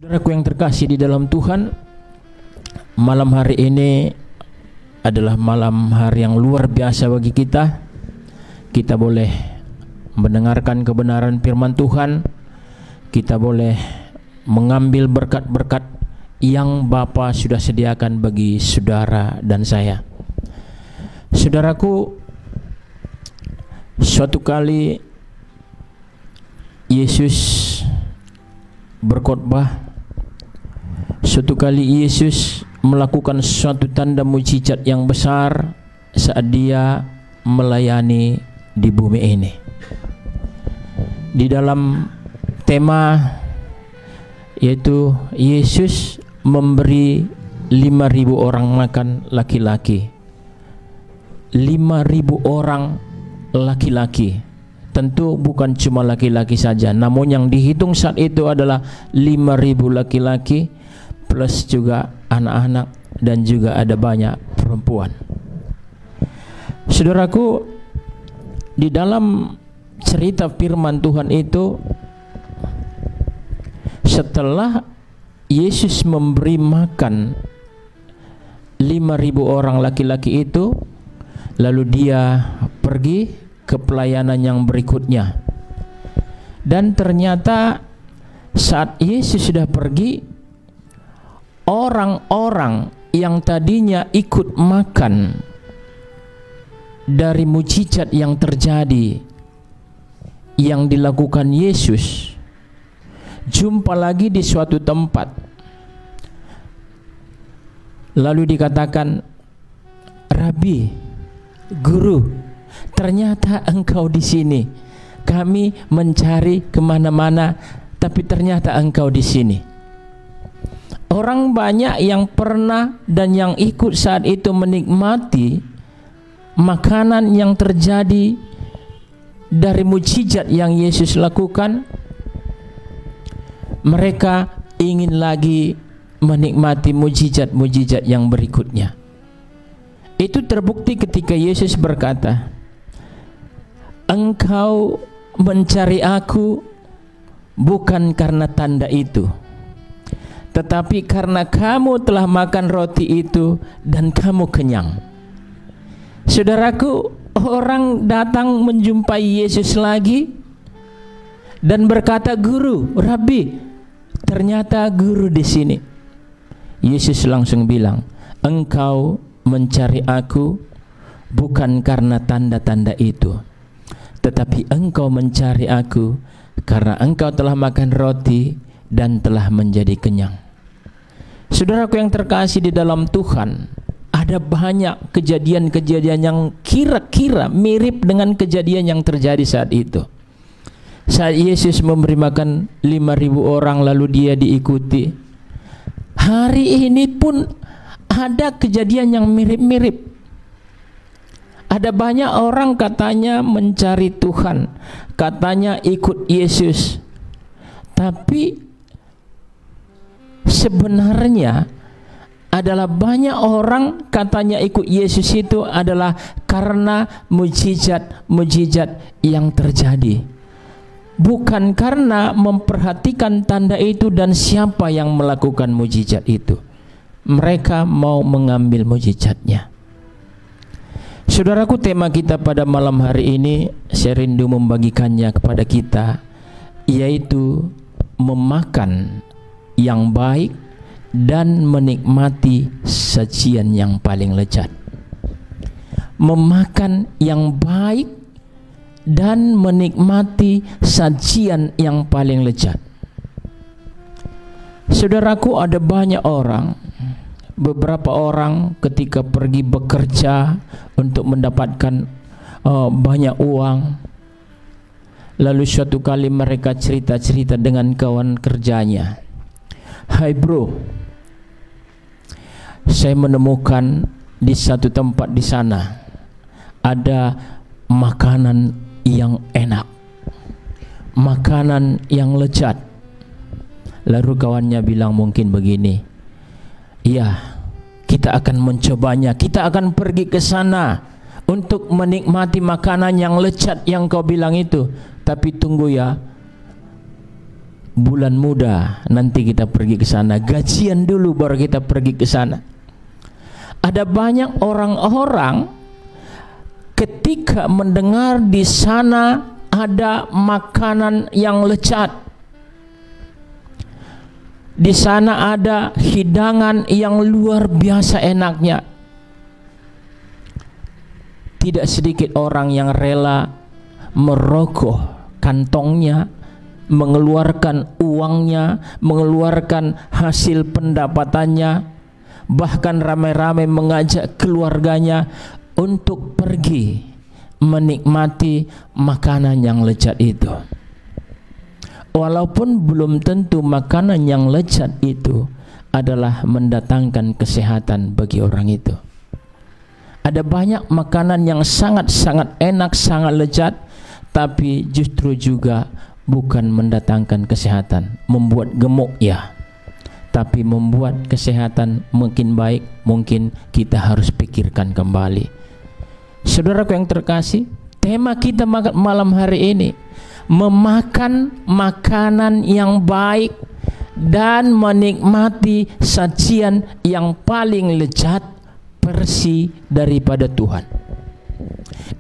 Saudaraku yang terkasih di dalam Tuhan, malam hari ini adalah malam hari yang luar biasa bagi kita. Kita boleh mendengarkan kebenaran firman Tuhan. Kita boleh mengambil berkat-berkat yang Bapa sudah sediakan bagi saudara dan saya. Saudaraku, suatu kali Yesus berkhotbah. Suatu kali Yesus melakukan suatu tanda mujizat yang besar saat dia melayani di bumi ini. Di dalam tema yaitu Yesus memberi 5.000 orang makan laki-laki. 5.000 orang laki-laki. Tentu bukan cuma laki-laki saja, namun yang dihitung saat itu adalah 5.000 laki-laki plus juga anak-anak dan juga ada banyak perempuan. Saudaraku, di dalam cerita firman Tuhan itu, setelah Yesus memberi makan 5.000 orang laki-laki itu, lalu dia pergi ke pelayanan yang berikutnya. Dan ternyata saat Yesus sudah pergi, orang-orang yang tadinya ikut makan dari mujizat yang terjadi yang dilakukan Yesus, jumpa lagi di suatu tempat, lalu dikatakan, "Rabi, Guru, ternyata engkau di sini. Kami mencari kemana-mana, tapi ternyata engkau di sini." Orang banyak yang pernah dan yang ikut saat itu menikmati makanan yang terjadi dari mujizat yang Yesus lakukan. Mereka ingin lagi menikmati mujizat-mujizat yang berikutnya. Itu terbukti ketika Yesus berkata, "Engkau mencari aku bukan karena tanda itu, tetapi karena kamu telah makan roti itu dan kamu kenyang." Saudaraku, orang datang menjumpai Yesus lagi dan berkata, "Guru, Rabi, ternyata Guru di sini." Yesus langsung bilang, "Engkau mencari aku bukan karena tanda-tanda itu, tetapi engkau mencari aku karena engkau telah makan roti dan telah menjadi kenyang." Saudaraku yang terkasih di dalam Tuhan, ada banyak kejadian-kejadian yang kira-kira mirip dengan kejadian yang terjadi saat itu. Saat Yesus memberi makan 5.000 orang lalu dia diikuti, hari ini pun ada kejadian yang mirip-mirip. Ada banyak orang katanya mencari Tuhan, katanya ikut Yesus, tapi sebenarnya adalah banyak orang katanya ikut Yesus itu adalah karena mujizat-mujizat yang terjadi, bukan karena memperhatikan tanda itu dan siapa yang melakukan mujizat itu. Mereka mau mengambil mujizatnya. Saudaraku, tema kita pada malam hari ini, saya rindu membagikannya kepada kita, yaitu memakan yang baik dan menikmati sajian yang paling lezat. Memakan yang baik dan menikmati sajian yang paling lezat. Saudaraku, ada banyak orang, beberapa orang ketika pergi bekerja untuk mendapatkan banyak uang, lalu suatu kali mereka cerita-cerita dengan kawan kerjanya, "Hai bro, saya menemukan di satu tempat di sana ada makanan yang enak, makanan yang lezat." Lalu kawannya bilang mungkin begini, "Iya, kita akan mencobanya, kita akan pergi ke sana untuk menikmati makanan yang lezat yang kau bilang itu. Tapi tunggu ya, bulan muda nanti kita pergi ke sana, gajian dulu baru kita pergi ke sana. Ada banyak orang-orang ketika mendengar di sana ada makanan yang lezat, di sana ada hidangan yang luar biasa enaknya, tidak sedikit orang yang rela merogoh kantongnya, mengeluarkan uangnya, mengeluarkan hasil pendapatannya, bahkan ramai-ramai mengajak keluarganya untuk pergi menikmati makanan yang lezat itu. Walaupun belum tentu makanan yang lezat itu adalah mendatangkan kesehatan bagi orang itu. Ada banyak makanan yang sangat-sangat enak, sangat lezat, tapi justru juga bukan mendatangkan kesehatan, membuat gemuk ya, tapi membuat kesehatan mungkin baik, mungkin kita harus pikirkan kembali. Saudaraku yang terkasih, tema kita malam hari ini, memakan makanan yang baik dan menikmati sajian yang paling lezat versi daripada Tuhan.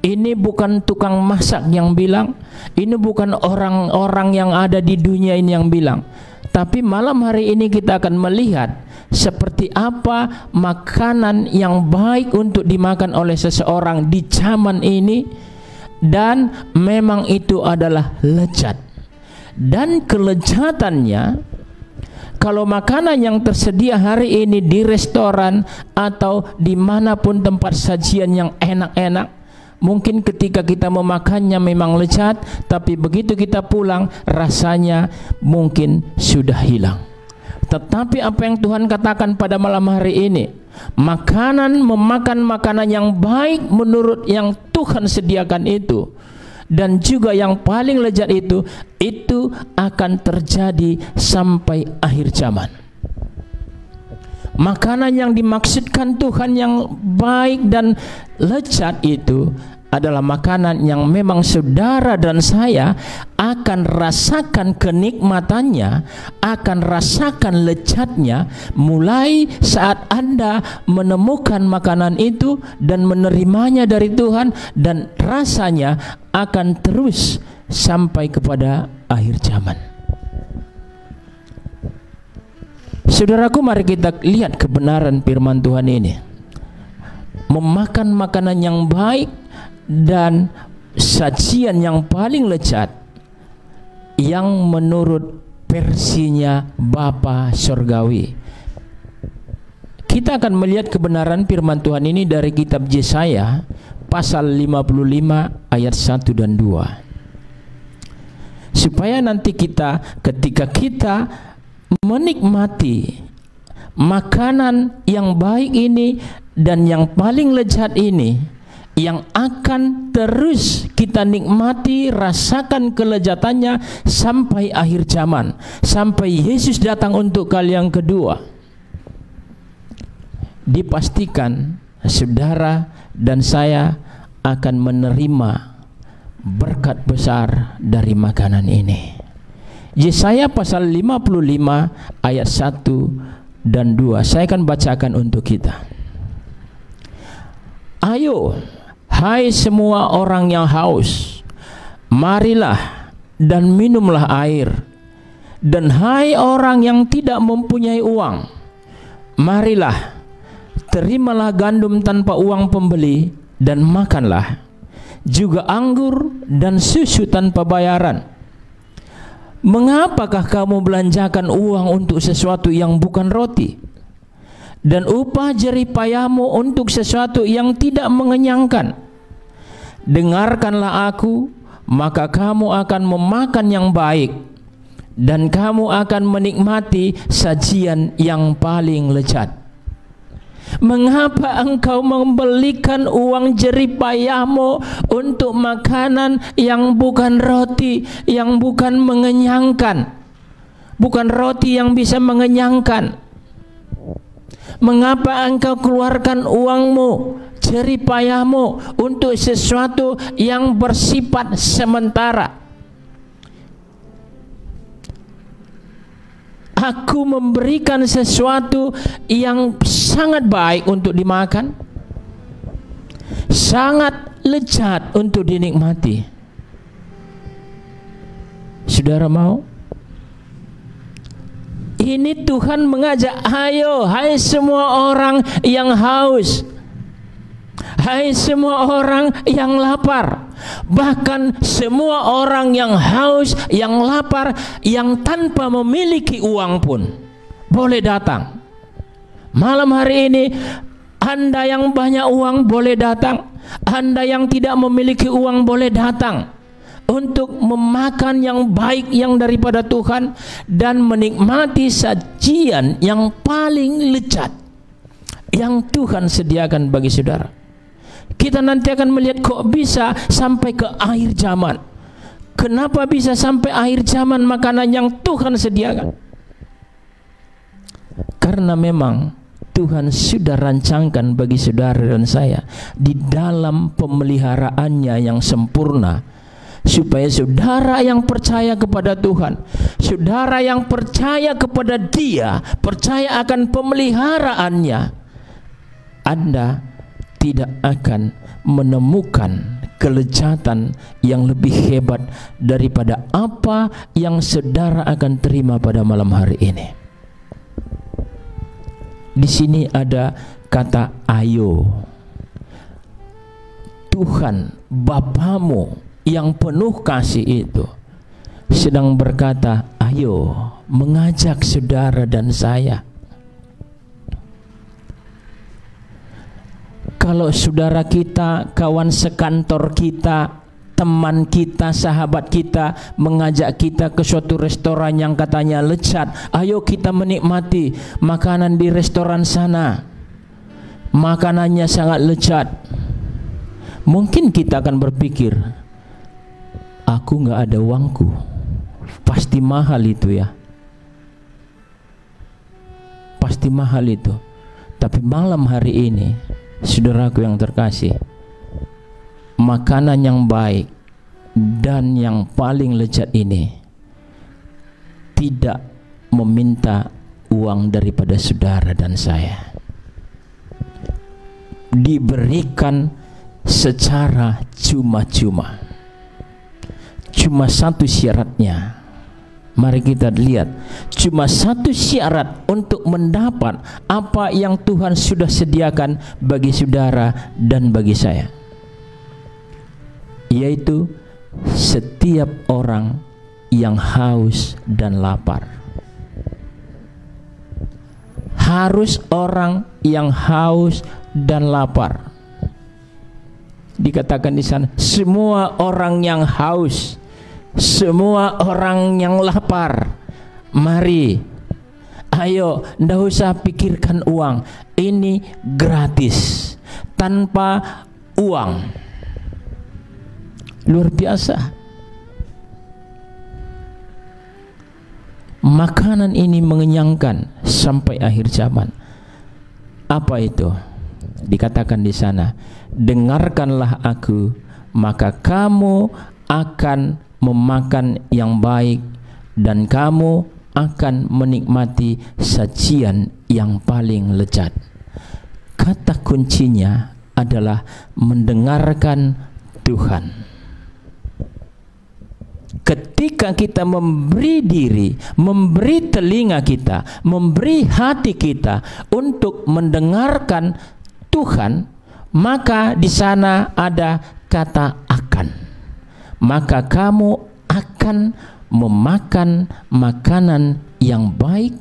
Ini bukan tukang masak yang bilang, ini bukan orang-orang yang ada di dunia ini yang bilang, tapi malam hari ini kita akan melihat seperti apa makanan yang baik untuk dimakan oleh seseorang di zaman ini, dan memang itu adalah lezat. Dan kelezatannya, kalau makanan yang tersedia hari ini di restoran atau dimanapun tempat sajian yang enak-enak, mungkin ketika kita memakannya memang lezat, tapi begitu kita pulang rasanya mungkin sudah hilang. Tetapi apa yang Tuhan katakan pada malam hari ini, memakan makanan yang baik menurut yang Tuhan sediakan itu, dan juga yang paling lezat itu akan terjadi sampai akhir zaman. Makanan yang dimaksudkan Tuhan yang baik dan lezat itu adalah makanan yang memang saudara dan saya akan rasakan kenikmatannya, akan rasakan lezatnya mulai saat Anda menemukan makanan itu dan menerimanya dari Tuhan, dan rasanya akan terus sampai kepada akhir zaman. Saudaraku, mari kita lihat kebenaran firman Tuhan ini. Memakan makanan yang baik dan sajian yang paling lezat yang menurut versinya Bapa Surgawi. Kita akan melihat kebenaran firman Tuhan ini dari kitab Yesaya pasal 55 ayat 1 dan 2. Supaya nanti ketika kita menikmati makanan yang baik ini dan yang paling lezat ini, yang akan terus kita nikmati, rasakan kelezatannya sampai akhir zaman, sampai Yesus datang untuk kali yang kedua, dipastikan saudara dan saya akan menerima berkat besar dari makanan ini. Yesaya pasal 55 ayat 1 dan 2. Saya akan bacakan untuk kita. Ayo, hai semua orang yang haus, marilah dan minumlah air. Dan hai orang yang tidak mempunyai uang, marilah, terimalah gandum tanpa uang pembeli dan makanlah, juga anggur dan susu tanpa bayaran. Mengapakah kamu belanjakan uang untuk sesuatu yang bukan roti, dan upah jerih payahmu untuk sesuatu yang tidak mengenyangkan? Dengarkanlah aku, maka kamu akan memakan yang baik, dan kamu akan menikmati sajian yang paling lezat. Mengapa engkau membelikan uang jerih payahmu untuk makanan yang bukan roti, yang bukan mengenyangkan, bukan roti yang bisa mengenyangkan? Mengapa engkau keluarkan uangmu, jerih payahmu untuk sesuatu yang bersifat sementara? Aku memberikan sesuatu yang sangat baik untuk dimakan, sangat lezat untuk dinikmati. Saudara mau? Ini Tuhan mengajak, ayo hai semua orang yang haus, hai semua orang yang lapar, bahkan semua orang yang haus, yang lapar, yang tanpa memiliki uang pun boleh datang. Malam hari ini Anda yang banyak uang boleh datang, Anda yang tidak memiliki uang boleh datang untuk memakan yang baik yang daripada Tuhan dan menikmati sajian yang paling lezat yang Tuhan sediakan bagi saudara. Kita nanti akan melihat kok bisa sampai ke akhir zaman. Kenapa bisa sampai akhir zaman makanan yang Tuhan sediakan? Karena memang Tuhan sudah rancangkan bagi saudara dan saya di dalam pemeliharaannya yang sempurna, supaya saudara yang percaya kepada Tuhan, saudara yang percaya kepada Dia, percaya akan pemeliharaannya, Anda tidak akan menemukan kelezatan yang lebih hebat daripada apa yang saudara akan terima pada malam hari ini. Di sini ada kata ayo. Tuhan Bapamu yang penuh kasih itu sedang berkata, ayo, mengajak saudara dan saya. Kalau saudara kita, kawan sekantor kita, teman kita, sahabat kita mengajak kita ke suatu restoran yang katanya lezat, ayo kita menikmati makanan di restoran sana, makanannya sangat lezat. Mungkin kita akan berpikir, aku nggak ada uangku, pasti mahal itu ya, pasti mahal itu. Tapi malam hari ini, saudaraku yang terkasih, makanan yang baik dan yang paling lezat ini tidak meminta uang daripada saudara dan saya, diberikan secara cuma-cuma. Cuma satu syaratnya, mari kita lihat, cuma satu syarat untuk mendapat apa yang Tuhan sudah sediakan bagi saudara dan bagi saya, yaitu setiap orang yang haus dan lapar. Harus orang yang haus dan lapar. Dikatakan di sana, semua orang yang haus, semua orang yang lapar, mari, ayo, ndak usah pikirkan uang, ini gratis, tanpa uang. Luar biasa. Makanan ini mengenyangkan sampai akhir zaman. Apa itu? Dikatakan di sana, dengarkanlah aku, maka kamu akan memakan yang baik dan kamu akan menikmati sajian yang paling lezat. Kata kuncinya adalah mendengarkan Tuhan. Ketika kita memberi diri, memberi telinga kita, memberi hati kita untuk mendengarkan Tuhan, maka di sana ada kata akan. Maka kamu akan memakan makanan yang baik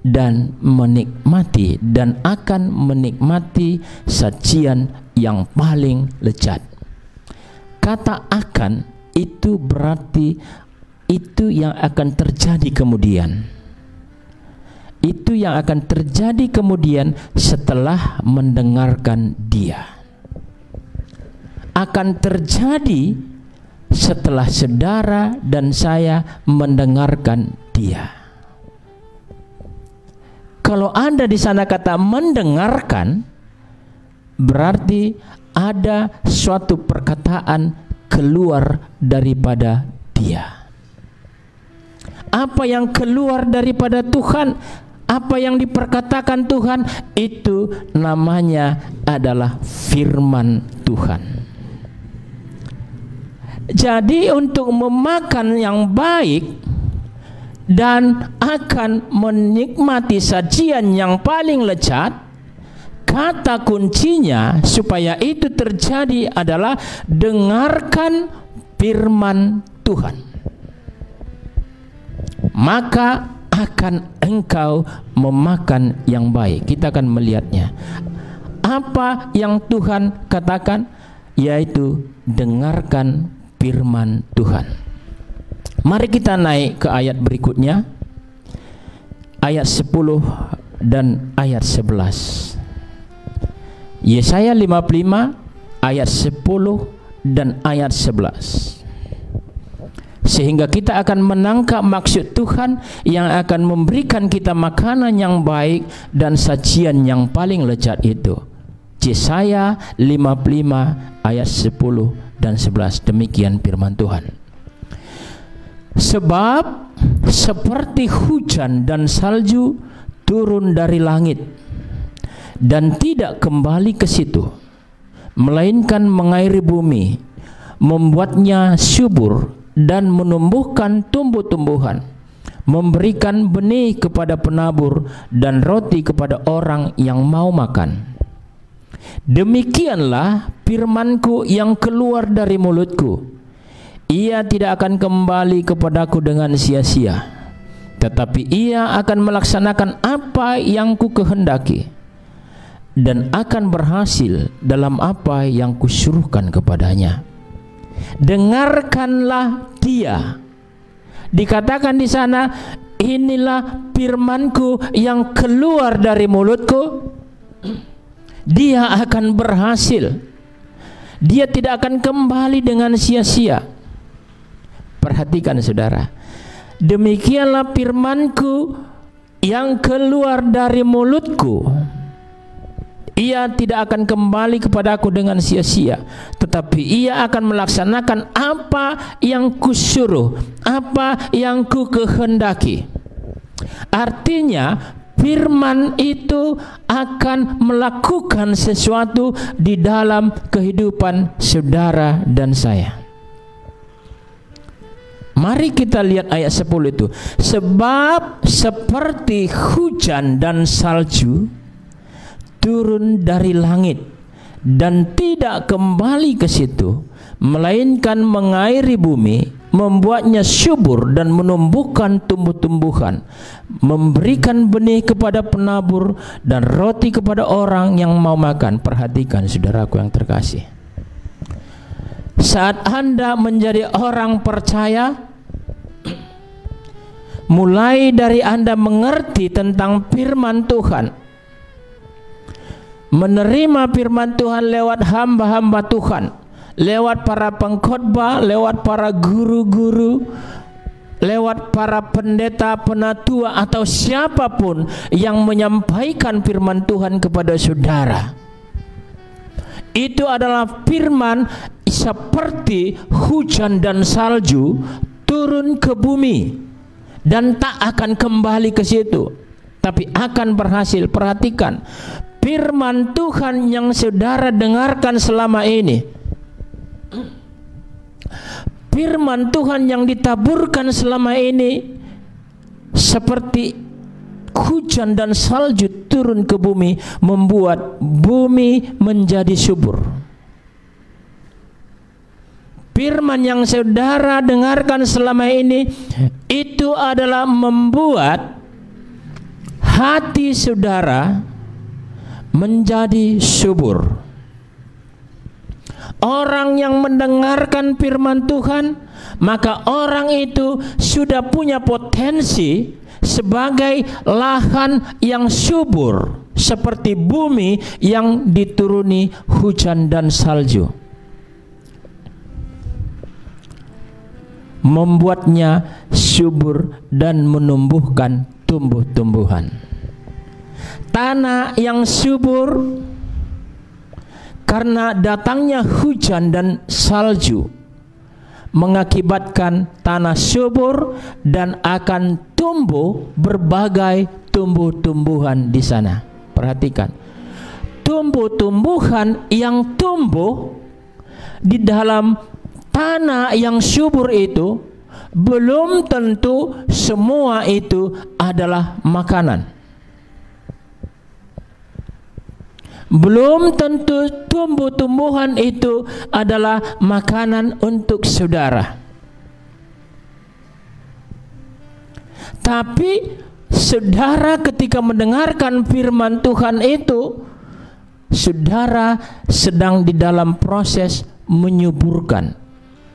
dan menikmati dan akan menikmati sajian yang paling lezat. Kata akan itu berarti itu yang akan terjadi kemudian. Itu yang akan terjadi kemudian setelah mendengarkan Dia. Akan terjadi setelah saudara dan saya mendengarkan Dia. Kalau Anda di sana kata mendengarkan, berarti ada suatu perkataan keluar daripada Dia. apa yang keluar daripada Tuhan, apa yang diperkatakan Tuhan, itu namanya adalah firman Tuhan. Jadi untuk memakan yang baik dan akan menikmati sajian yang paling lezat, kata kuncinya supaya itu terjadi adalah dengarkan firman Tuhan. Maka akan engkau memakan yang baik. Kita akan melihatnya. Apa yang Tuhan katakan? Yaitu dengarkan firman Tuhan. Mari kita naik ke ayat berikutnya, ayat 10 dan ayat 11. Yesaya 55 ayat 10 dan ayat 11. Sehingga kita akan menangkap maksud Tuhan yang akan memberikan kita makanan yang baik dan sajian yang paling lezat itu. Yesaya 55 ayat 10 dan 11. Demikian firman Tuhan. Sebab seperti hujan dan salju turun dari langit dan tidak kembali ke situ, melainkan mengairi bumi, membuatnya subur dan menumbuhkan tumbuh-tumbuhan, memberikan benih kepada penabur dan roti kepada orang yang mau makan. Demikianlah firmanku yang keluar dari mulutku. Ia tidak akan kembali kepadaku dengan sia-sia, tetapi ia akan melaksanakan apa yang ku kehendaki dan akan berhasil dalam apa yang kusuruhkan kepadanya. Dengarkanlah dia. Dikatakan di sana, inilah firmanku yang keluar dari mulutku. Dia akan berhasil. Dia tidak akan kembali dengan sia-sia. Perhatikan saudara, demikianlah firmanku yang keluar dari mulutku. Ia tidak akan kembali kepadaku dengan sia-sia, tetapi ia akan melaksanakan apa yang kusuruh, apa yang ku kehendaki. Artinya firman itu akan melakukan sesuatu di dalam kehidupan saudara dan saya. Mari kita lihat ayat 10 itu. Sebab seperti hujan dan salju turun dari langit dan tidak kembali ke situ, melainkan mengairi bumi, membuatnya subur dan menumbuhkan tumbuh-tumbuhan, memberikan benih kepada penabur dan roti kepada orang yang mau makan. Perhatikan saudaraku yang terkasih, saat Anda menjadi orang percaya, mulai dari Anda mengerti tentang firman Tuhan, menerima firman Tuhan lewat hamba-hamba Tuhan, lewat para pengkhotbah, lewat para guru-guru, lewat para pendeta, penatua atau siapapun yang menyampaikan firman Tuhan kepada saudara. Itu adalah firman seperti hujan dan salju turun ke bumi dan tak akan kembali ke situ, tapi akan berhasil. Perhatikan firman Tuhan yang saudara dengarkan selama ini, firman Tuhan yang ditaburkan selama ini seperti hujan dan salju turun ke bumi, membuat bumi menjadi subur. Firman yang saudara dengarkan selama ini itu adalah membuat hati saudara menjadi subur. Orang yang mendengarkan firman Tuhan, maka orang itu sudah punya potensi sebagai lahan yang subur, seperti bumi yang dituruni hujan dan salju, membuatnya subur dan menumbuhkan tumbuh-tumbuhan. Tanah yang subur karena datangnya hujan dan salju, mengakibatkan tanah subur dan akan tumbuh berbagai tumbuh-tumbuhan di sana. Perhatikan, tumbuh-tumbuhan yang tumbuh di dalam tanah yang subur itu belum tentu semua itu adalah makanan. Belum tentu tumbuh-tumbuhan itu adalah makanan untuk saudara. Tapi saudara ketika mendengarkan firman Tuhan itu, saudara sedang di dalam proses menyuburkan.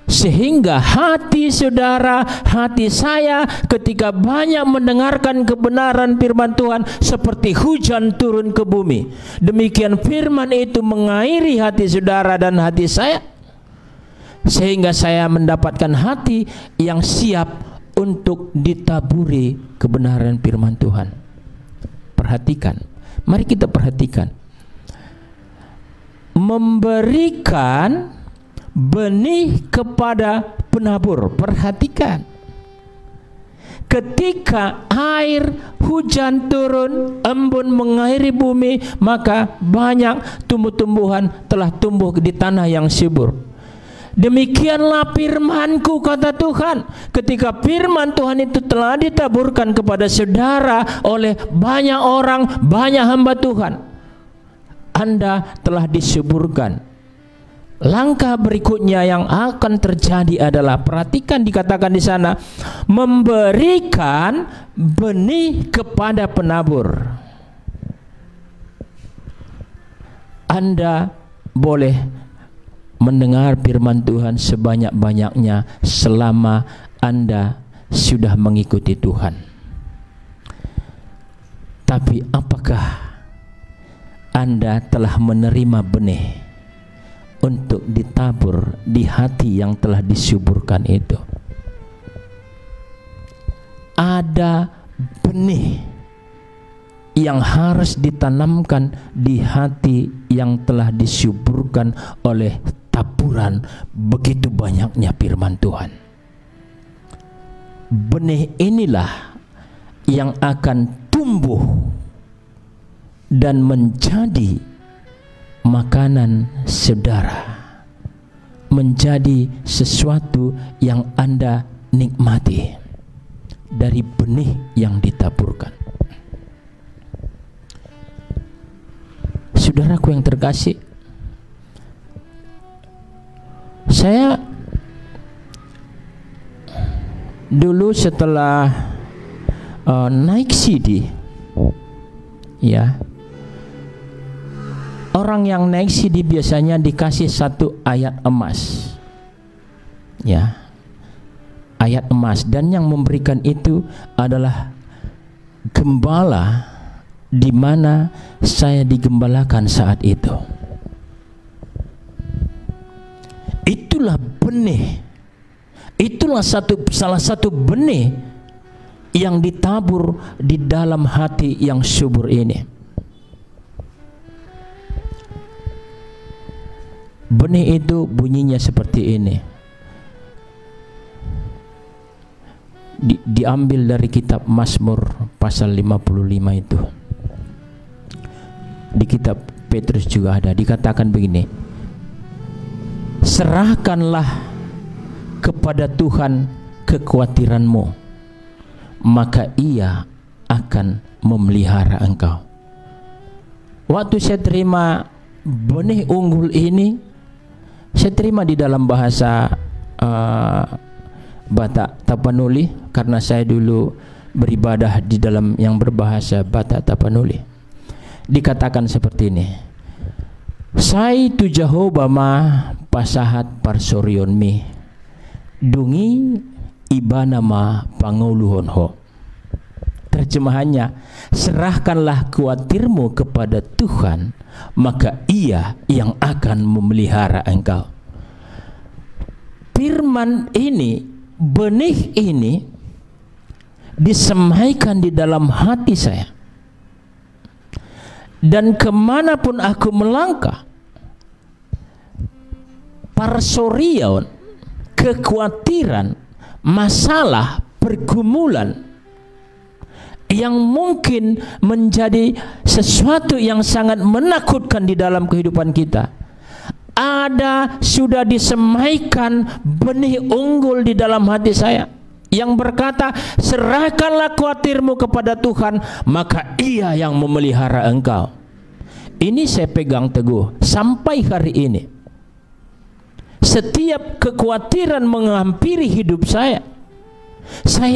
Sehingga hati saudara, hati saya ketika banyak mendengarkan kebenaran firman Tuhan seperti hujan turun ke bumi. Demikian firman itu mengairi hati saudara dan hati saya, sehingga saya mendapatkan hati yang siap untuk ditaburi kebenaran firman Tuhan. Perhatikan, mari kita perhatikan. Memberikan benih kepada penabur. Perhatikan, ketika air hujan turun, embun mengairi bumi, maka banyak tumbuh-tumbuhan telah tumbuh di tanah yang subur. Demikianlah firman-Ku, kata Tuhan. Ketika firman Tuhan itu telah ditaburkan kepada saudara oleh banyak orang, banyak hamba Tuhan, Anda telah disuburkan. Langkah berikutnya yang akan terjadi adalah, perhatikan dikatakan di sana, memberikan benih kepada penabur. Anda boleh mendengar firman Tuhan sebanyak-banyaknya selama Anda sudah mengikuti Tuhan. Tapi apakah Anda telah menerima benih untuk ditabur di hati yang telah disuburkan itu? Ada benih yang harus ditanamkan di hati yang telah disuburkan oleh taburan begitu banyaknya firman Tuhan. Benih inilah yang akan tumbuh dan menjadi makanan saudara, menjadi sesuatu yang Anda nikmati dari benih yang ditaburkan. Saudaraku yang terkasih, saya dulu setelah naik CD, ya, orang yang naik CD biasanya dikasih satu ayat emas, ya, ayat emas, dan yang memberikan itu adalah gembala di mana saya digembalakan saat itu. Itulah benih, itulah salah satu benih yang ditabur di dalam hati yang subur ini. Benih itu bunyinya seperti ini. Diambil dari kitab Mazmur pasal 55 itu. Di kitab Petrus juga ada, dikatakan begini: serahkanlah kepada Tuhan kekhawatiranmu, maka Ia akan memelihara engkau. Waktu saya terima benih unggul ini, saya terima di dalam bahasa Batak Tapanuli, karena saya dulu beribadah di dalam yang berbahasa Batak Tapanuli. Dikatakan seperti ini: Sai tu Jehovah ma pasahat parsoryon mi dungi ibana ma panguluhon ho. Terjemahannya, serahkanlah khawatirmu kepada Tuhan, maka Ia yang akan memelihara engkau. Firman ini, benih ini disemaikan di dalam hati saya, dan kemanapun aku melangkah, parsorion, kekhawatiran, masalah, pergumulan yang mungkin menjadi sesuatu yang sangat menakutkan di dalam kehidupan kita, sudah disemaikan benih unggul di dalam hati saya yang berkata, serahkanlah khawatirmu kepada Tuhan, maka Ia yang memelihara engkau. Ini saya pegang teguh sampai hari ini. Setiap kekhawatiran menghampiri hidup saya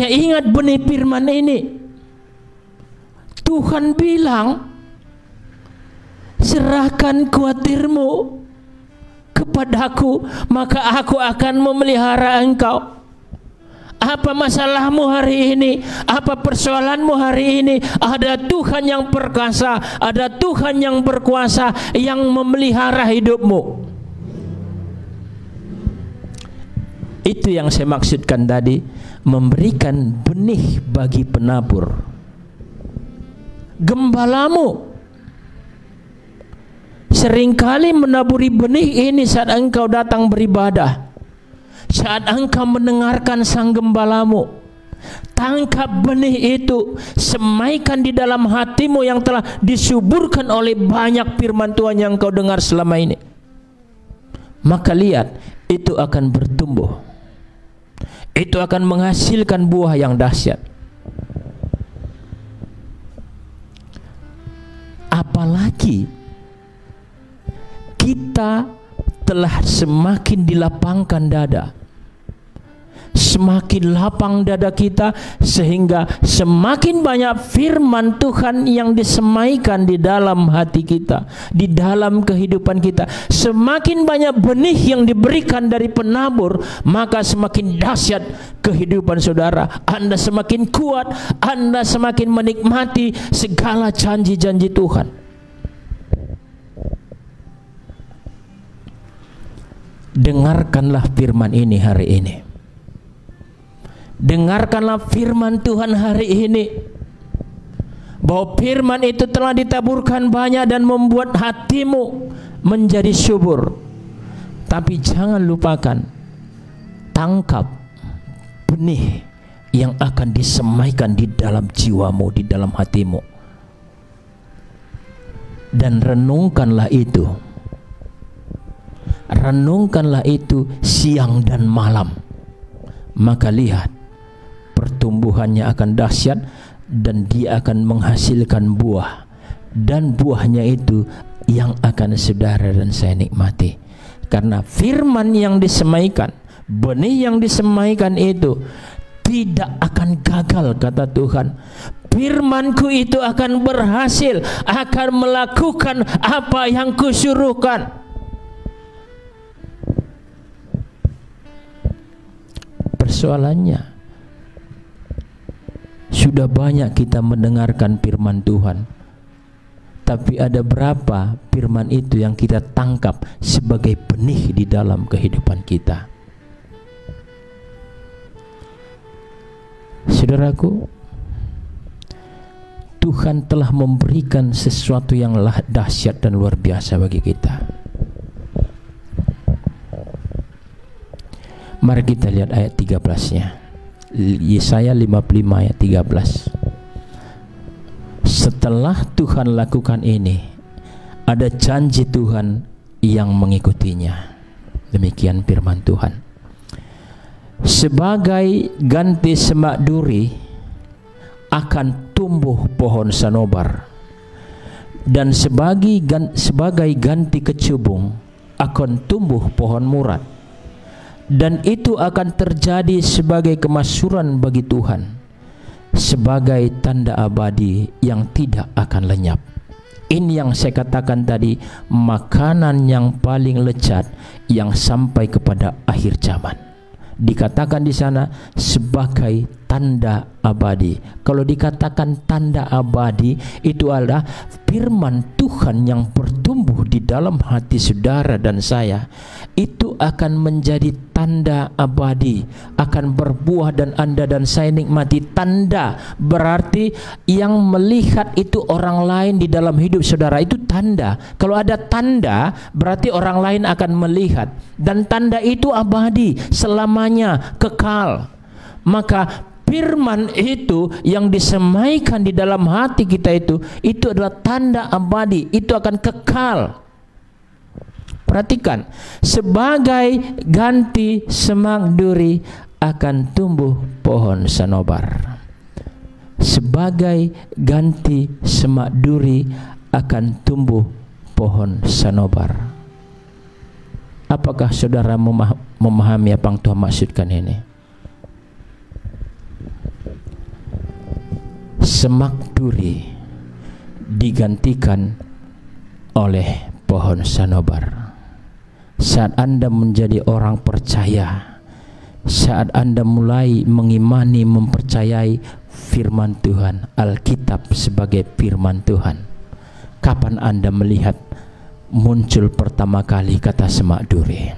ingat benih firman ini. Tuhan bilang, serahkan khawatirmu kepadaku, maka aku akan memelihara engkau. Apa masalahmu hari ini? Apa persoalanmu hari ini? Ada Tuhan yang perkasa, ada Tuhan yang berkuasa yang memelihara hidupmu. Itu yang saya maksudkan tadi, memberikan benih bagi penabur. Gembalamu seringkali menaburi benih ini saat engkau datang beribadah, saat engkau mendengarkan sang gembalamu. Tangkap benih itu, semaikan di dalam hatimu yang telah disuburkan oleh banyak firman Tuhan yang kau dengar selama ini. Maka lihat, itu akan bertumbuh, itu akan menghasilkan buah yang dahsyat. Apalagi kita telah semakin dilapangkan dada, semakin lapang dada kita, sehingga semakin banyak firman Tuhan yang disemaikan di dalam hati kita, di dalam kehidupan kita. Semakin banyak benih yang diberikan dari penabur, maka semakin dahsyat kehidupan saudara. Anda semakin kuat, Anda semakin menikmati segala janji-janji Tuhan. Dengarkanlah firman ini hari ini. Dengarkanlah firman Tuhan hari ini, bahwa firman itu telah ditaburkan banyak dan membuat hatimu menjadi subur. Tapi jangan lupakan, tangkap benih yang akan disemaikan di dalam jiwamu, di dalam hatimu, dan renungkanlah itu. Renungkanlah itu siang dan malam. Maka lihat, pertumbuhannya akan dahsyat dan dia akan menghasilkan buah, dan buahnya itu yang akan saudara dan saya nikmati. Karena firman yang disemaikan, benih yang disemaikan itu tidak akan gagal, kata Tuhan. Firmanku itu akan berhasil, akan melakukan apa yang kusuruhkan. Persoalannya, sudah banyak kita mendengarkan firman Tuhan, tapi ada berapa firman itu yang kita tangkap sebagai benih di dalam kehidupan kita? Saudaraku, Tuhan telah memberikan sesuatu yang dahsyat dan luar biasa bagi kita. Mari kita lihat ayat 13-nya. Yesaya 55 ayat 13. Setelah Tuhan lakukan ini, ada janji Tuhan yang mengikutinya. Demikian firman Tuhan. Sebagai ganti semak duri akan tumbuh pohon sanobar, dan sebagai ganti kecubung akan tumbuh pohon murad. Dan itu akan terjadi sebagai kemasyhuran bagi Tuhan, sebagai tanda abadi yang tidak akan lenyap. Ini yang saya katakan tadi, makanan yang paling lezat yang sampai kepada akhir zaman. Dikatakan di sana sebagai tanda abadi. Kalau dikatakan tanda abadi, itu adalah firman Tuhan yang bertumbuh di dalam hati saudara dan saya itu akan menjadi tanda abadi, akan berbuah dan Anda dan saya nikmati. Tanda berarti yang melihat itu orang lain di dalam hidup saudara, itu tanda. Kalau ada tanda berarti orang lain akan melihat, dan tanda itu abadi, selamanya, kekal. Maka firman itu yang disemaikan di dalam hati kita itu adalah tanda abadi, itu akan kekal. Perhatikan, sebagai ganti semak duri akan tumbuh pohon sanobar. Sebagai ganti semak duri akan tumbuh pohon sanobar. Apakah saudara memahami apa yang Tuhan maksudkan ini? Semak duri digantikan oleh pohon sanobar. Saat Anda menjadi orang percaya, saat Anda mulai mengimani, mempercayai firman Tuhan, Alkitab sebagai firman Tuhan, kapan Anda melihat muncul pertama kali kata semak duri?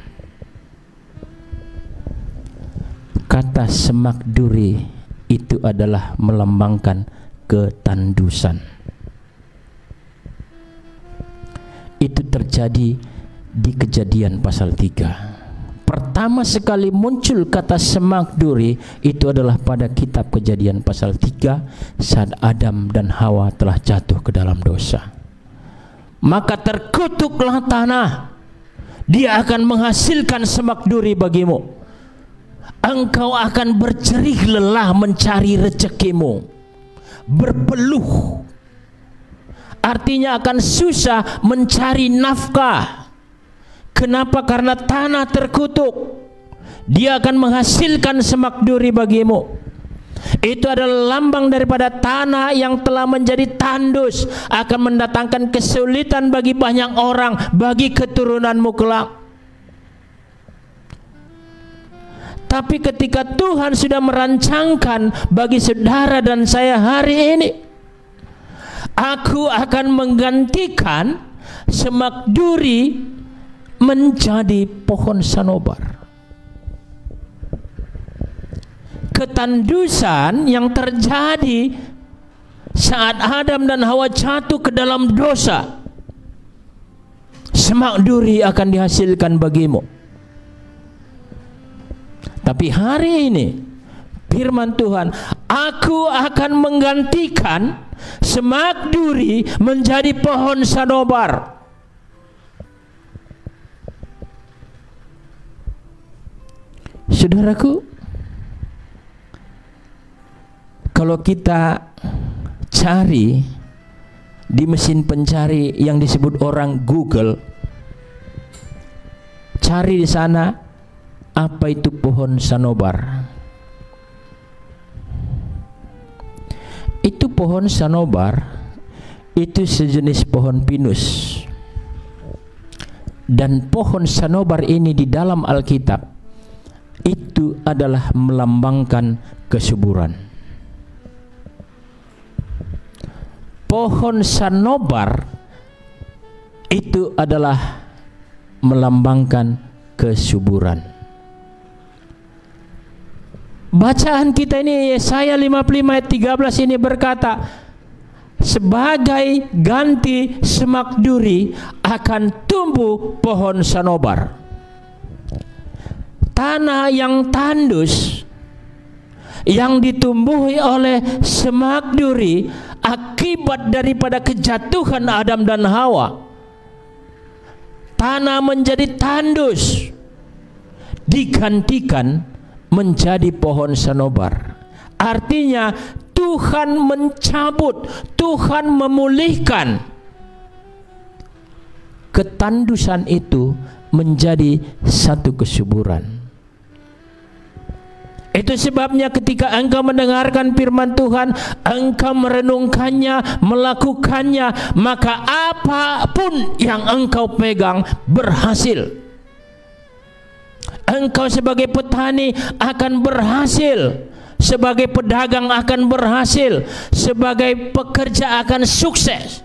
Kata semak duri itu adalah melambangkan ketandusan. Itu terjadi di Kejadian pasal 3. Pertama sekali muncul kata semak duri itu adalah pada kitab Kejadian pasal 3 saat Adam dan Hawa telah jatuh ke dalam dosa. Maka terkutuklah tanah, dia akan menghasilkan semak duri bagimu. Engkau akan berjerih lelah mencari rezekimu, berpeluh, artinya akan susah mencari nafkah. Kenapa? Karena tanah terkutuk. Dia akan menghasilkan semak duri bagimu. Itu adalah lambang daripada tanah yang telah menjadi tandus, akan mendatangkan kesulitan bagi banyak orang, bagi keturunanmu kelak. Tapi ketika Tuhan sudah merancangkan bagi saudara dan saya hari ini, aku akan menggantikan semak duri menjadi pohon sanobar. Ketandusan yang terjadi saat Adam dan Hawa jatuh ke dalam dosa, semak duri akan dihasilkan bagimu. Tapi hari ini firman Tuhan, aku akan menggantikan semak duri menjadi pohon sanobar. Saudaraku, kalau kita cari di mesin pencari yang disebut orang Google, cari di sana apa itu pohon sanobar. Itu pohon sanobar itu sejenis pohon pinus, dan pohon sanobar ini di dalam Alkitab itu adalah melambangkan kesuburan. Pohon sanobar itu adalah melambangkan kesuburan. Bacaan kita ini Yesaya 55 ayat 13 ini berkata, sebagai ganti semak duri akan tumbuh pohon sanobar. Tanah yang tandus yang ditumbuhi oleh semak duri akibat daripada kejatuhan Adam dan Hawa, tanah menjadi tandus, digantikan menjadi pohon sanobar. Artinya Tuhan mencabut, Tuhan memulihkan ketandusan itu menjadi satu kesuburan. Itu sebabnya ketika engkau mendengarkan firman Tuhan, engkau merenungkannya, melakukannya, maka apapun yang engkau pegang berhasil. Engkau sebagai petani akan berhasil, sebagai pedagang akan berhasil, sebagai pekerja akan sukses.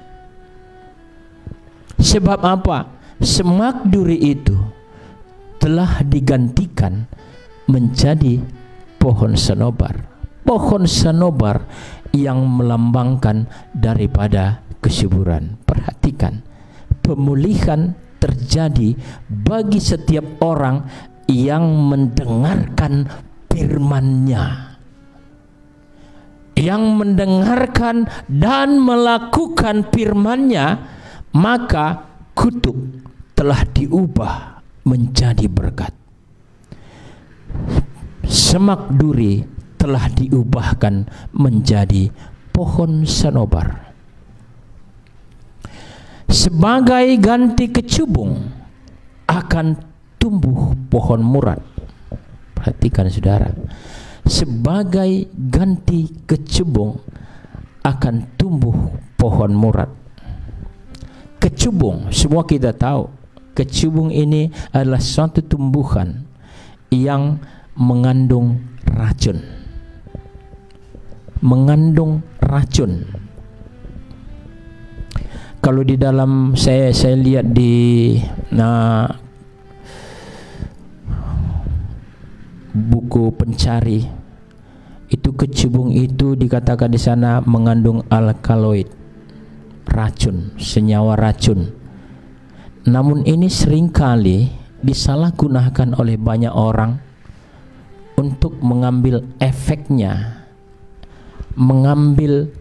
Sebab apa? Semak duri itu telah digantikan menjadi pohon senobar. Pohon senobar yang melambangkan daripada kesuburan. Perhatikan, pemulihan terjadi bagi setiap orang yang mendengarkan firman-Nya, yang mendengarkan dan melakukan firman-Nya, maka kutuk telah diubah menjadi berkat. Semak duri telah diubahkan menjadi pohon senobar. Sebagai ganti kecubung akan tumbuh pohon murad. Perhatikan saudara, sebagai ganti kecubung akan tumbuh pohon murad. Kecubung, semua kita tahu, kecubung ini adalah suatu tumbuhan yang mengandung racun. Mengandung racun. Kalau di dalam saya lihat di buku pencari, itu kecubung itu dikatakan di sana mengandung alkaloid, racun, senyawa racun. Namun ini seringkali disalahgunakan oleh banyak orang untuk mengambil efeknya, mengambil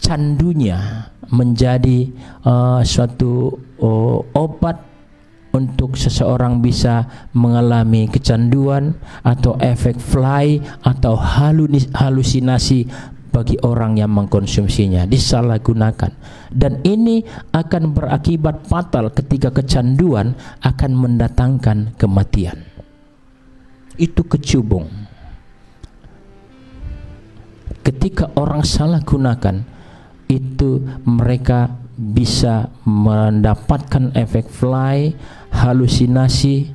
candunya menjadi suatu obat untuk seseorang bisa mengalami kecanduan atau efek fly atau halusinasi bagi orang yang mengkonsumsinya. Disalahgunakan, dan ini akan berakibat fatal ketika kecanduan akan mendatangkan kematian. Itu kecubung. Ketika orang salah gunakan, itu mereka bisa mendapatkan efek fly, halusinasi,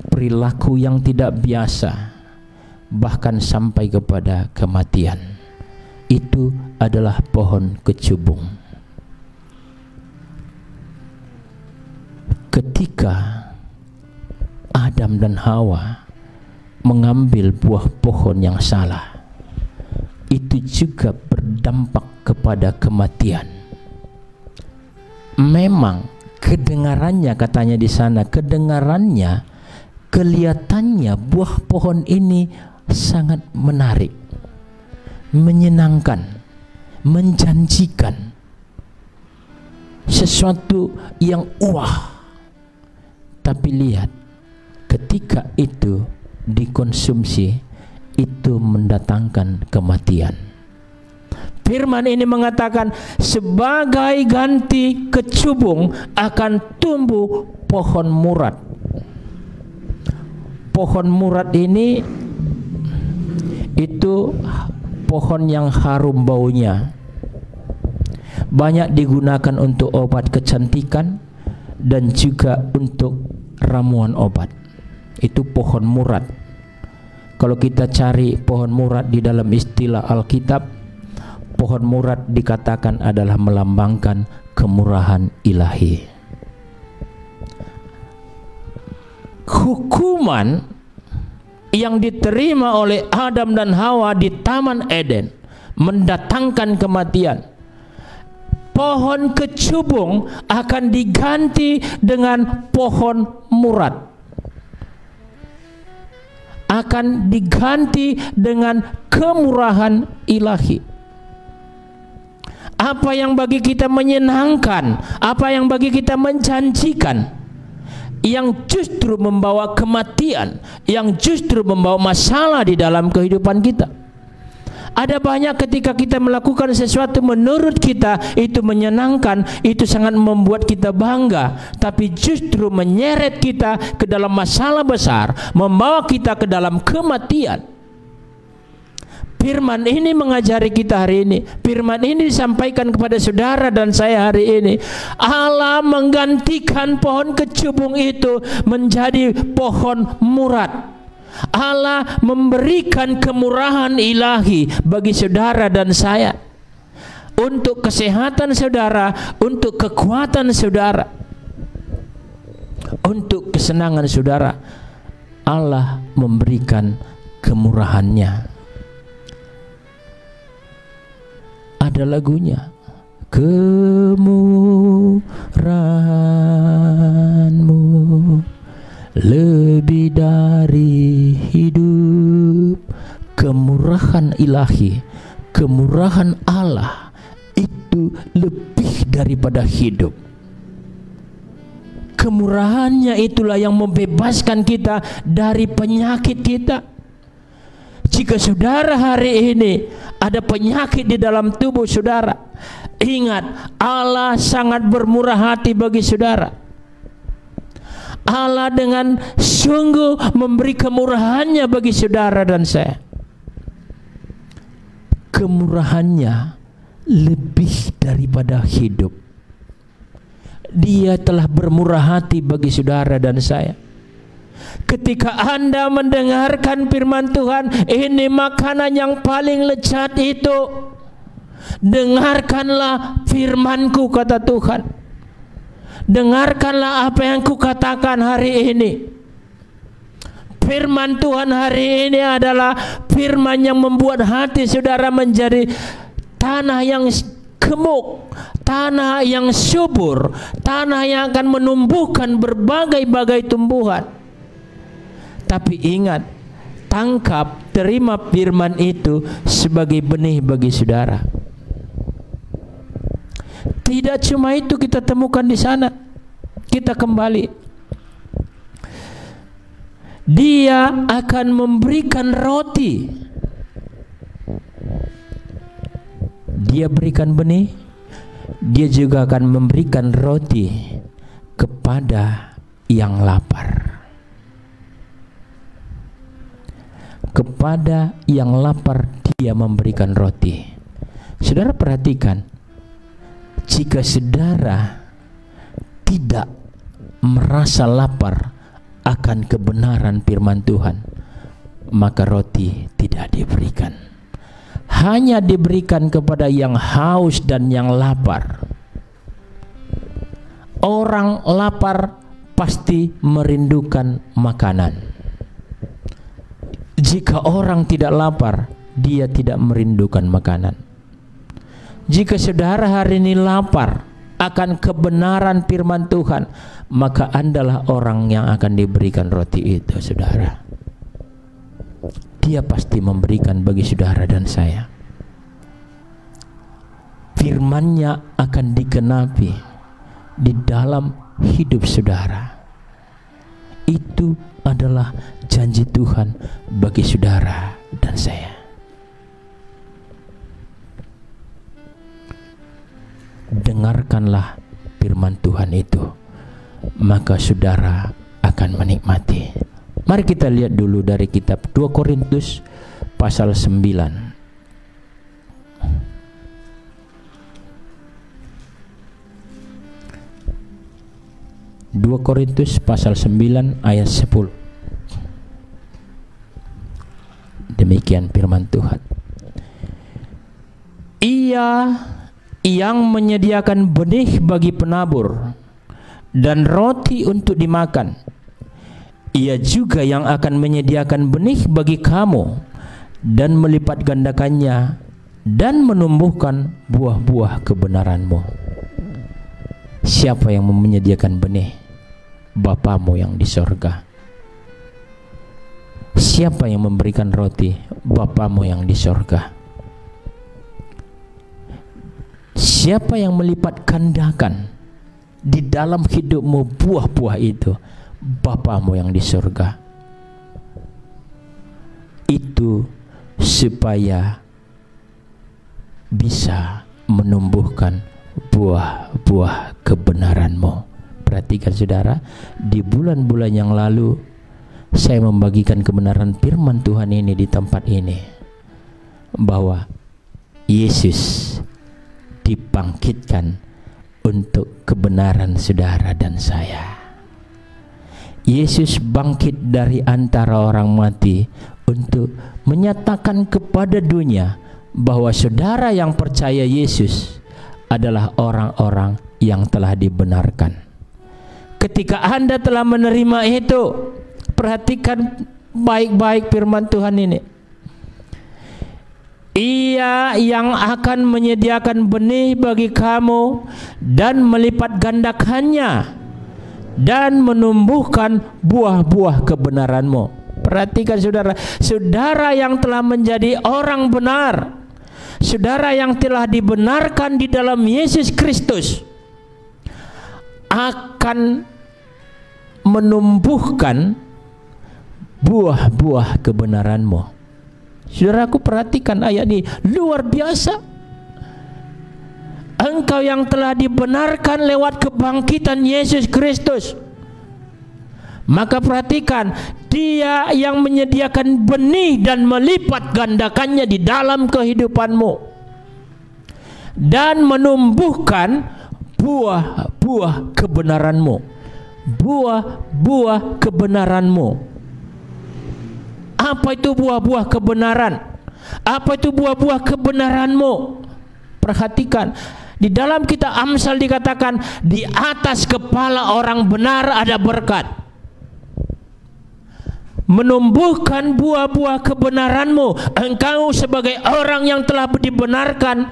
perilaku yang tidak biasa, bahkan sampai kepada kematian. Itu adalah pohon kecubung. Ketika Adam dan Hawa mengambil buah pohon yang salah, itu juga berdampak kepada kematian. Memang kedengarannya, katanya di sana, kedengarannya, kelihatannya buah pohon ini sangat menarik, menyenangkan, menjanjikan, sesuatu yang wah. Tapi lihat, ketika itu dikonsumsi, itu mendatangkan kematian. Firman ini mengatakan sebagai ganti kecubung akan tumbuh pohon murad. Pohon murad ini itu pohon yang harum baunya, banyak digunakan untuk obat kecantikan dan juga untuk ramuan obat. Itu pohon murad. Kalau kita cari pohon murad di dalam istilah Alkitab, pohon murad dikatakan adalah melambangkan kemurahan ilahi. Hukuman yang diterima oleh Adam dan Hawa di Taman Eden mendatangkan kematian. Pohon kecubung akan diganti dengan pohon murad, akan diganti dengan kemurahan ilahi. Apa yang bagi kita menyenangkan, apa yang bagi kita menjanjikan, yang justru membawa kematian, yang justru membawa masalah di dalam kehidupan kita. Ada banyak ketika kita melakukan sesuatu menurut kita itu menyenangkan, itu sangat membuat kita bangga, tapi justru menyeret kita ke dalam masalah besar, membawa kita ke dalam kematian. Firman ini mengajari kita hari ini. Firman ini disampaikan kepada saudara dan saya hari ini. Allah menggantikan pohon kecubung itu menjadi pohon murad. Allah memberikan kemurahan ilahi bagi saudara dan saya untuk kesehatan saudara, untuk kekuatan saudara, untuk kesenangan saudara. Allah memberikan kemurahannya. Ada lagunya, kemurahanmu lebih dari hidup. Kemurahan ilahi, kemurahan Allah itu lebih daripada hidup. Kemurahannya itulah yang membebaskan kita dari penyakit kita. Jika saudara hari ini ada penyakit di dalam tubuh saudara, ingat, Allah sangat bermurah hati bagi saudara. Allah dengan sungguh memberi kemurahannya bagi saudara dan saya. Kemurahannya lebih daripada hidup. Dia telah bermurah hati bagi saudara dan saya. Ketika Anda mendengarkan firman Tuhan, ini makanan yang paling lezat itu. Dengarkanlah firman-Ku, kata Tuhan. Dengarkanlah apa yang kukatakan hari ini. Firman Tuhan hari ini adalah firman yang membuat hati saudara menjadi tanah yang gemuk, tanah yang subur, tanah yang akan menumbuhkan berbagai-bagai tumbuhan. Tapi ingat, tangkap, terima firman itu sebagai benih bagi saudara. Tidak cuma itu kita temukan di sana. Kita kembali. Dia akan memberikan roti. Dia berikan benih, dia juga akan memberikan roti kepada yang lapar. Kepada yang lapar dia memberikan roti. Saudara perhatikan, jika saudara tidak merasa lapar akan kebenaran firman Tuhan, maka roti tidak diberikan. Hanya diberikan kepada yang haus dan yang lapar. Orang lapar pasti merindukan makanan. Jika orang tidak lapar, dia tidak merindukan makanan. Jika saudara hari ini lapar akan kebenaran firman Tuhan, maka Andalah orang yang akan diberikan roti itu, saudara. Dia pasti memberikan bagi saudara dan saya. Firman-Nya akan digenapi di dalam hidup saudara. Itu adalah janji Tuhan bagi saudara dan saya. Dengarkanlah firman Tuhan itu, maka saudara akan menikmati. Mari kita lihat dulu dari kitab 2 Korintus pasal 9. 2 Korintus pasal 9 ayat 10. Demikian firman Tuhan. Ia yang menyediakan benih bagi penabur dan roti untuk dimakan, Ia juga yang akan menyediakan benih bagi kamu dan melipat gandakannya dan menumbuhkan buah-buah kebenaranmu. Siapa yang menyediakan benih? Bapamu yang di sorga. Siapa yang memberikan roti? Bapamu yang di sorga. Siapa yang melipat gandakan di dalam hidupmu buah-buah itu? Bapamu yang di sorga. Itu supaya bisa menumbuhkan buah-buah kebenaranmu. Perhatikan saudara, di bulan-bulan yang lalu saya membagikan kebenaran firman Tuhan ini di tempat ini, bahwa Yesus dibangkitkan untuk kebenaran saudara dan saya. Yesus bangkit dari antara orang mati untuk menyatakan kepada dunia bahwa saudara yang percaya Yesus adalah orang-orang yang telah dibenarkan. Ketika Anda telah menerima itu, perhatikan baik-baik firman Tuhan ini. Ia yang akan menyediakan benih bagi kamu dan melipat gandakannya dan menumbuhkan buah-buah kebenaranmu. Perhatikan saudara, saudara yang telah menjadi orang benar, saudara yang telah dibenarkan di dalam Yesus Kristus, akan menumbuhkan buah-buah kebenaranmu. Saudaraku, perhatikan ayat ini, luar biasa. Engkau yang telah dibenarkan lewat kebangkitan Yesus Kristus, maka perhatikan, Dia yang menyediakan benih dan melipat gandakannya di dalam kehidupanmu dan menumbuhkan buah-buah kebenaranmu. Buah-buah kebenaranmu. Apa itu buah-buah kebenaran? Apa itu buah-buah kebenaranmu? Perhatikan, di dalam kitab Amsal dikatakan, di atas kepala orang benar ada berkat. Menumbuhkan buah-buah kebenaranmu. Engkau sebagai orang yang telah dibenarkan,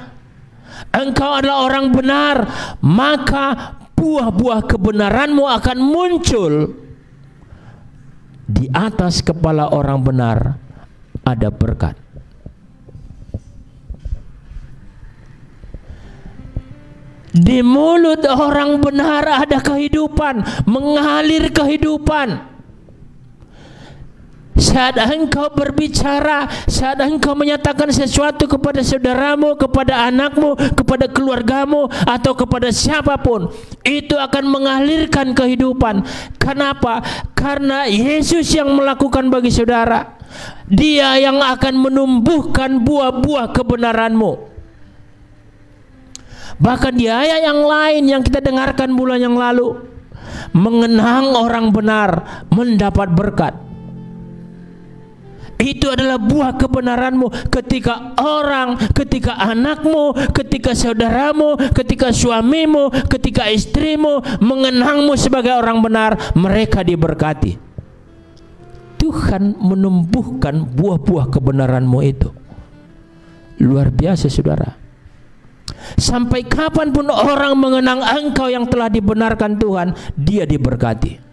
engkau adalah orang benar, maka buah-buah kebenaranmu akan muncul. Di atas kepala orang benar ada berkat. Di mulut orang benar ada kehidupan, mengalir kehidupan. Saat engkau berbicara, saat engkau menyatakan sesuatu kepada saudaramu, kepada anakmu, kepada keluargamu, atau kepada siapapun, itu akan mengalirkan kehidupan. Kenapa? Karena Yesus yang melakukan bagi saudara. Dia yang akan menumbuhkan buah-buah kebenaranmu. Bahkan di ayat yang lain yang kita dengarkan bulan yang lalu, mengenang orang benar mendapat berkat. Itu adalah buah kebenaranmu. Ketika anakmu, ketika saudaramu, ketika suamimu, ketika istrimu mengenangmu sebagai orang benar, mereka diberkati. Tuhan menumbuhkan buah-buah kebenaranmu itu. Luar biasa saudara. Sampai kapanpun orang mengenang engkau yang telah dibenarkan Tuhan, dia diberkati.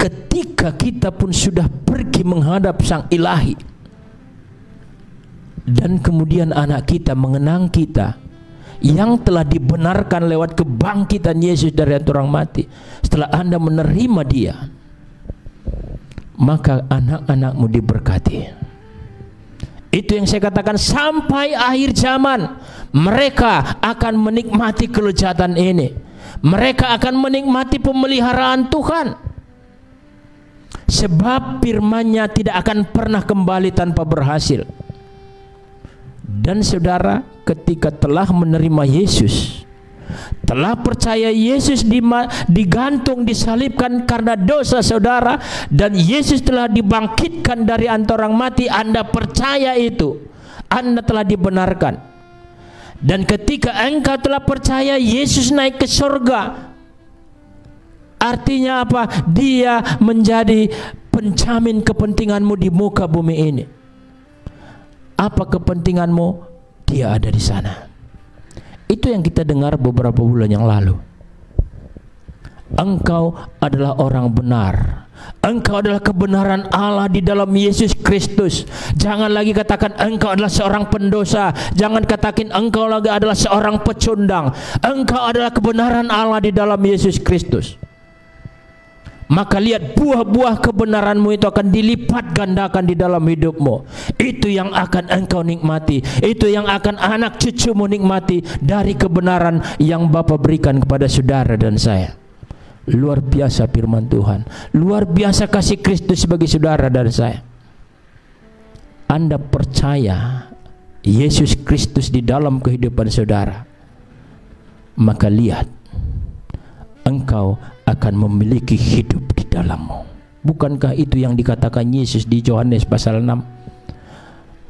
Ketika kita pun sudah pergi menghadap Sang Ilahi, dan kemudian anak kita mengenang kita yang telah dibenarkan lewat kebangkitan Yesus dari antara orang mati, setelah Anda menerima Dia, maka anak-anakmu diberkati. Itu yang saya katakan, sampai akhir zaman mereka akan menikmati kelezatan ini. Mereka akan menikmati pemeliharaan Tuhan. Sebab firman-Nya tidak akan pernah kembali tanpa berhasil. Dan saudara, ketika telah menerima Yesus, telah percaya Yesus digantung, disalibkan karena dosa saudara, dan Yesus telah dibangkitkan dari antara orang mati, Anda percaya itu, Anda telah dibenarkan. Dan ketika engkau telah percaya Yesus naik ke surga, artinya apa? Dia menjadi penjamin kepentinganmu di muka bumi ini. Apa kepentinganmu? Dia ada di sana. Itu yang kita dengar beberapa bulan yang lalu. Engkau adalah orang benar. Engkau adalah kebenaran Allah di dalam Yesus Kristus. Jangan lagi katakan engkau adalah seorang pendosa. Jangan katakan engkau lagi adalah seorang pecundang. Engkau adalah kebenaran Allah di dalam Yesus Kristus. Maka lihat, buah-buah kebenaranmu itu akan dilipat gandakan di dalam hidupmu. Itu yang akan engkau nikmati. Itu yang akan anak cucumu nikmati dari kebenaran yang Bapa berikan kepada saudara dan saya. Luar biasa firman Tuhan. Luar biasa kasih Kristus bagi saudara dan saya. Anda percaya Yesus Kristus di dalam kehidupan saudara, maka lihat, engkau akan memiliki hidup di dalammu. Bukankah itu yang dikatakan Yesus di Yohanes pasal 6?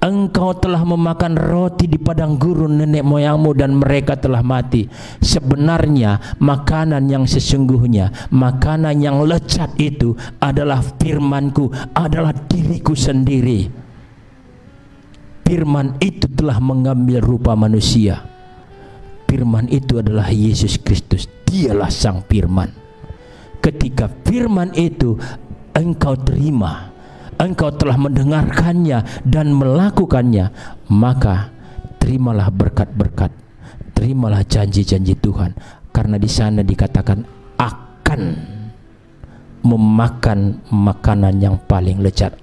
Engkau telah memakan roti di padang gurun nenek moyangmu dan mereka telah mati. Sebenarnya makanan yang sesungguhnya, makanan yang lezat itu adalah firman-Ku, adalah diriku sendiri. Firman itu telah mengambil rupa manusia. Firman itu adalah Yesus Kristus. Dialah sang firman. Ketika firman itu engkau terima, engkau telah mendengarkannya dan melakukannya, maka terimalah berkat-berkat, terimalah janji-janji Tuhan. Karena di sana dikatakan akan memakan makanan yang paling lezat.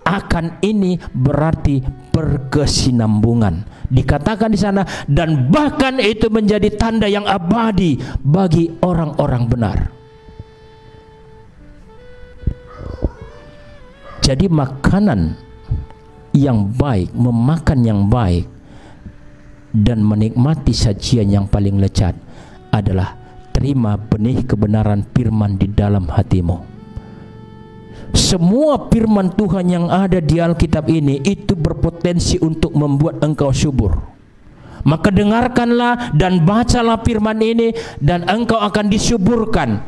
Akan ini berarti berkesinambungan. Dikatakan di sana, dan bahkan itu menjadi tanda yang abadi bagi orang-orang benar. Jadi makanan yang baik, memakan yang baik, dan menikmati sajian yang paling lezat adalah terima benih kebenaran firman di dalam hatimu. Semua firman Tuhan yang ada di Alkitab ini itu berpotensi untuk membuat engkau subur. Maka dengarkanlah dan bacalah firman ini dan engkau akan disuburkan.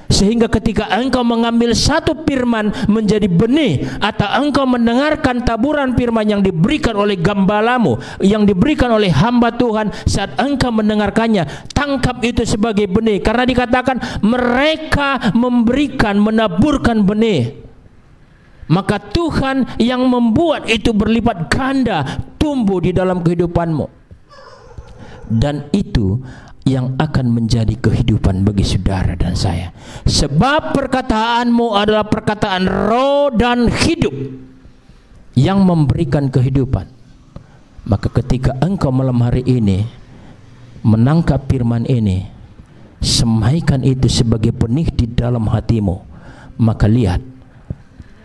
Sehingga ketika engkau mengambil satu firman menjadi benih, atau engkau mendengarkan taburan firman yang diberikan oleh gembalamu, yang diberikan oleh hamba Tuhan, saat engkau mendengarkannya, tangkap itu sebagai benih. Karena dikatakan mereka memberikan, menaburkan benih, maka Tuhan yang membuat itu berlipat ganda tumbuh di dalam kehidupanmu. Dan itu yang akan menjadi kehidupan bagi saudara dan saya. Sebab perkataanmu adalah perkataan roh dan hidup yang memberikan kehidupan. Maka ketika engkau malam hari ini menangkap firman ini, semaikan itu sebagai benih di dalam hatimu, maka lihat,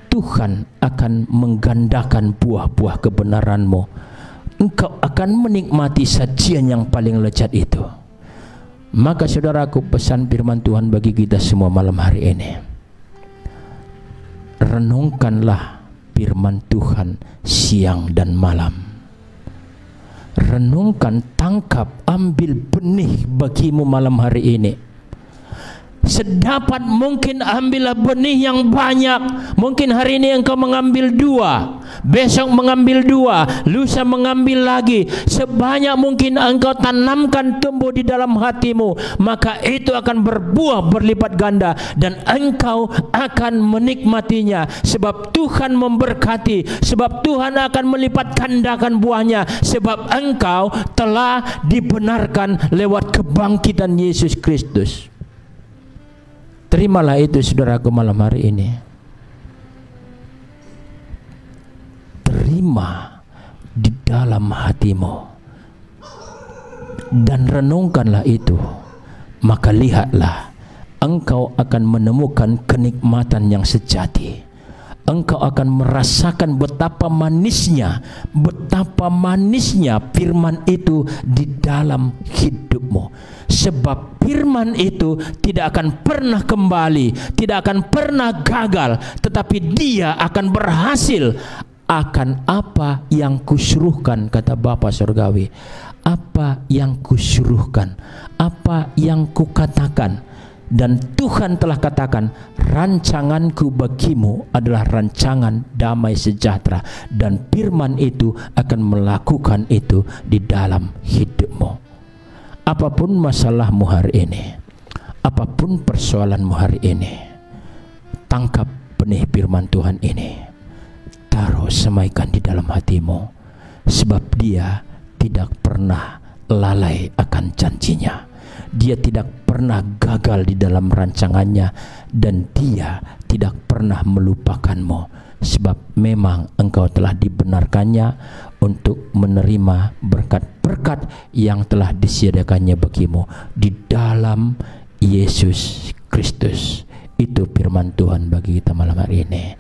Tuhan akan menggandakan buah-buah kebenaranmu. Engkau akan menikmati sajian yang paling lezat itu. Maka saudaraku, pesan firman Tuhan bagi kita semua malam hari ini, renungkanlah firman Tuhan siang dan malam. Renungkan, tangkap, ambil benih bagimu malam hari ini. Sedapat mungkin ambillah benih yang banyak. Mungkin hari ini engkau mengambil 2, besok mengambil 2, lusa mengambil lagi. Sebanyak mungkin engkau tanamkan tumbuh di dalam hatimu, maka itu akan berbuah berlipat ganda dan engkau akan menikmatinya. Sebab Tuhan memberkati, sebab Tuhan akan melipat gandakan buahnya, sebab engkau telah dibenarkan lewat kebangkitan Yesus Kristus. Terimalah itu saudaraku malam hari ini. Terima di dalam hatimu dan renungkanlah itu. Maka lihatlah, engkau akan menemukan kenikmatan yang sejati. Engkau akan merasakan betapa manisnya firman itu di dalam hidupmu. Sebab firman itu tidak akan pernah kembali, tidak akan pernah gagal, tetapi dia akan berhasil akan apa yang kusuruhkan, kata Bapa Surgawi. Apa yang kusuruhkan, apa yang kukatakan. Dan Tuhan telah katakan, rancanganku bagimu adalah rancangan damai sejahtera. Dan firman itu akan melakukan itu di dalam hidupmu. Apapun masalahmu hari ini, apapun persoalanmu hari ini, tangkap benih firman Tuhan ini, taruh, semaikan di dalam hatimu. Sebab dia tidak pernah lalai akan janjinya. Dia tidak pernah gagal di dalam rancangannya, dan dia tidak pernah melupakanmu. Sebab memang engkau telah dibenarkannya untuk menerima berkat-berkat yang telah disediakannya bagimu di dalam Yesus Kristus. Itu firman Tuhan bagi kita malam hari ini.